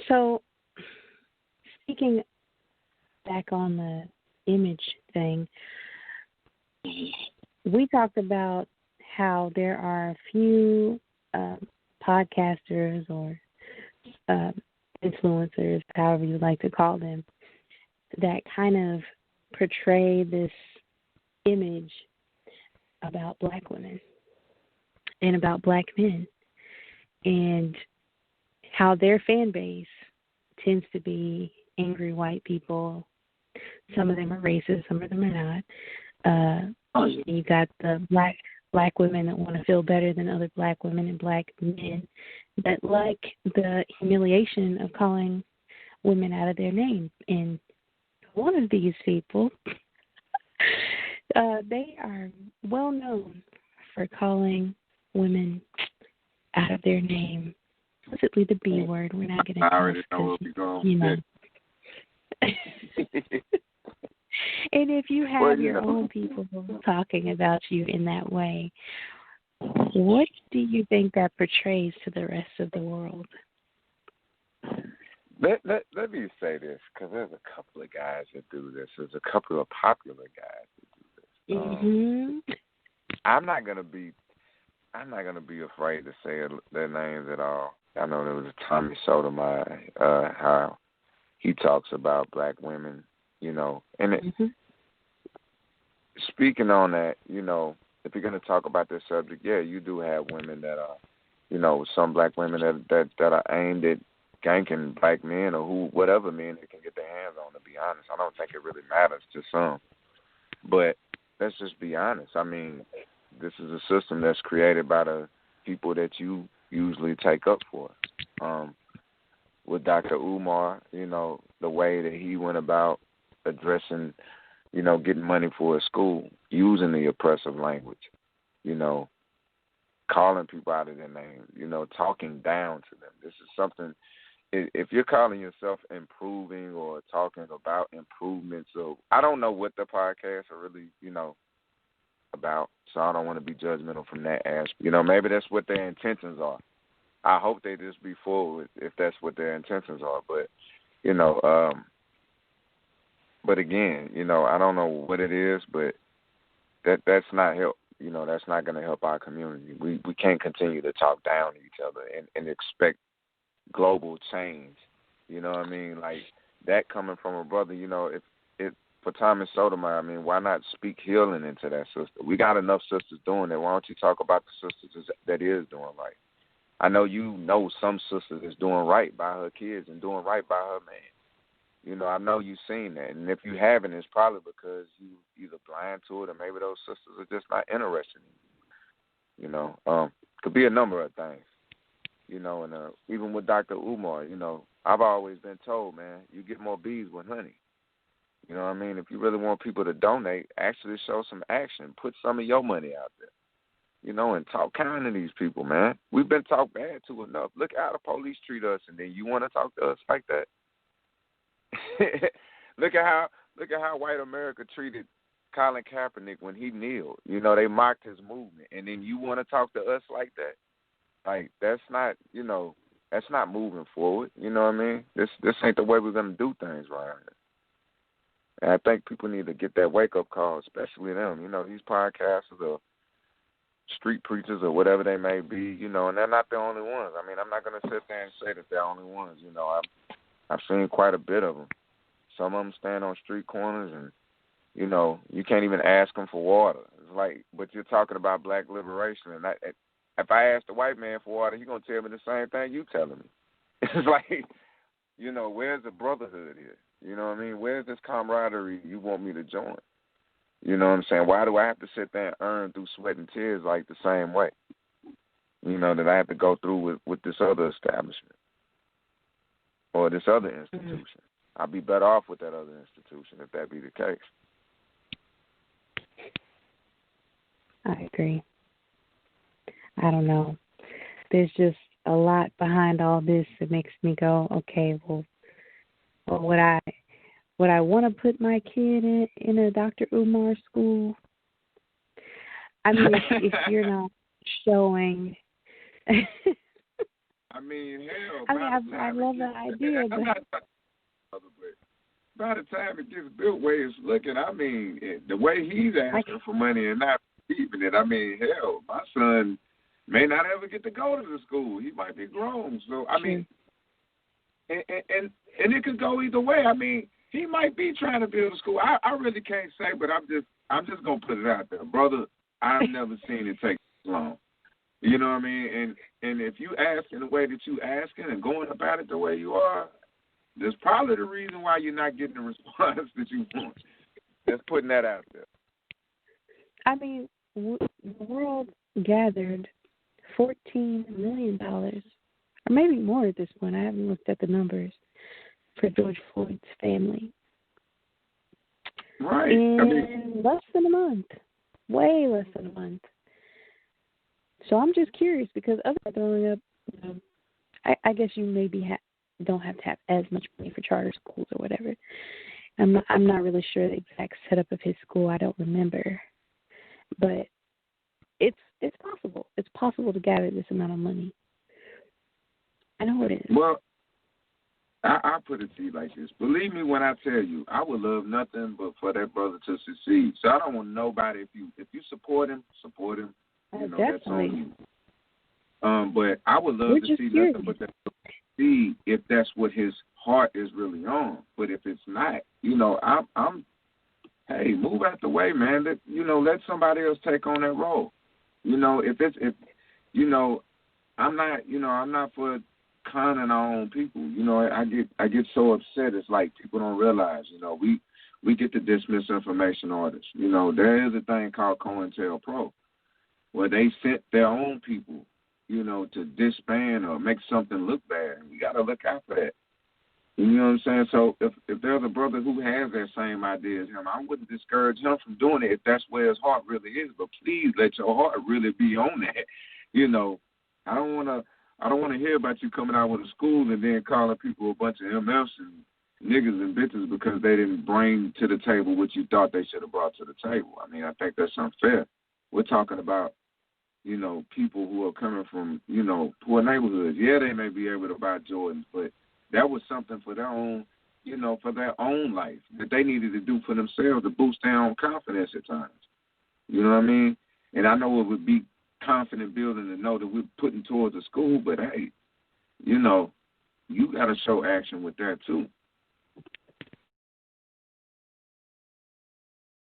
So, speaking back on the image thing, we talked about how there are a few podcasters or influencers, however you like to call them, that kind of portray this image about black women and about black men, and how their fan base tends to be angry white people. Some of them are racist, some of them are not. You got the black women that want to feel better than other black women, and black men that like the humiliation of calling women out of their name. And one of these people, they are well known for calling women out of their name, explicitly the B word. We're not going to. I already know where we're going. You know. And if you have your own people talking about you in that way, what do you think that portrays to the rest of the world? Let me say this, because there's a couple of guys that do this. There's a couple of popular guys that do this. I'm not gonna be afraid to say their names at all. I know there was a Tommy Sotomayor, how he talks about black women, and speaking on that, if you're going to talk about this subject, yeah, you do have women that are, some black women that are aimed at ganking black men or whatever men they can get their hands on, to be honest. I don't think it really matters to some. But let's just be honest. I mean, this is a system that's created by the people that you usually take up for. With Dr. Umar, the way that he went about addressing, getting money for a school, using the oppressive language, calling people out of their name, talking down to them. This is something, if you're calling yourself improving or talking about improvements, so I don't know what the podcasts are really, about, so I don't want to be judgmental from that aspect. Maybe that's what their intentions are. I hope they just be forward if that's what their intentions are. But, but again, I don't know what it is, but that's not help. That's not going to help our community. We can't continue to talk down to each other and expect global change. You know what I mean? Like that coming from a brother, if for Thomas Sotomayor, I mean, why not speak healing into that sister? We got enough sisters doing it. Why don't you talk about the sisters that is doing right? I know some sisters is doing right by her kids and doing right by her man. I know you've seen that. And if you haven't, it's probably because you either blind to it or maybe those sisters are just not interested in you. Could be a number of things. And even with Dr. Umar, I've always been told, man, you get more bees with honey. You know what I mean? If you really want people to donate, actually show some action. Put some of your money out there. And talk kind to these people, man. We've been talked bad to enough. Look how the police treat us, and then you want to talk to us like that. Look at how white America treated Colin Kaepernick when he kneeled. They mocked his movement, and then you want to talk to us like that? Like that's not, that's not moving forward. You know what I mean? This ain't the way we're gonna do things right here. And I think people need to get that wake up call, especially them. These podcasters are street preachers or whatever they may be, and they're not the only ones. I mean, I'm not going to sit there and say that they're the only ones. I've seen quite a bit of them. Some of them stand on street corners and, you can't even ask them for water. It's like, but you're talking about black liberation. And if I ask the white man for water, he's going to tell me the same thing you telling me. It's like, where's the brotherhood here? You know what I mean? Where's this camaraderie you want me to join? You know what I'm saying? Why do I have to sit there and earn through sweat and tears like the same way? That I have to go through with this other establishment or this other institution. Mm-hmm. I'd be better off with that other institution if that be the case. I agree. I don't know. There's just a lot behind all this that makes me go, okay, well would I want to put my kid in a Dr. Umar school? I mean, if you're not showing, I mean, hell, I love the idea, I'm not talking about it, but by the time it gets built where it's looking, I mean, the way he's asking for money and not receiving it, I mean, hell, my son may not ever get to go to the school. He might be grown. So, I mean, and it could go either way. I mean, he might be trying to build a school. I really can't say, but I'm just gonna put it out there, brother. I've never seen it take this long. You know what I mean? And if you ask in the way that you asking and going about it the way you are, that's probably the reason why you're not getting the response that you want. Just putting that out there. I mean, the world gathered $14 million, or maybe more at this point. I haven't looked at the numbers for George Floyd's family. Right. In less than a month, way less than a month. So I'm just curious because others are throwing up. You know, I guess you maybe don't have to have as much money for charter schools or whatever. I'm not really sure the exact setup of his school. I don't remember, but it's possible. It's possible to gather this amount of money. I know it is. Well, I put it to you like this. Believe me when I tell you, I would love nothing but for that brother to succeed. So I don't want nobody. If you support him, support him. You know, that's on you. But I would love to see nothing but that succeed if that's what his heart is really on. But if it's not, you know, I'm hey, move out the way, man. Let somebody else take on that role. You know, I'm not for conning our own people. You know, I get so upset. It's like people don't realize, you know, we get to dismiss information orders. You know, there is a thing called COINTELPRO where they sent their own people, you know, to disband or make something look bad. We got to look out for that. You know what I'm saying? So if there's a brother who has that same idea as him, I wouldn't discourage him from doing it if that's where his heart really is. But please let your heart really be on that. You know, I don't want to hear about you coming out with a school and then calling people a bunch of MFs and niggas and bitches because they didn't bring to the table what you thought they should have brought to the table. I mean, I think that's unfair. We're talking about, you know, people who are coming from, you know, poor neighborhoods. Yeah, they may be able to buy Jordans, but that was something for their own, you know, for their own life that they needed to do for themselves to boost their own confidence at times. You know what I mean? And I know it would be confident building to know that we're putting towards a school, but hey, you know, you got to show action with that too.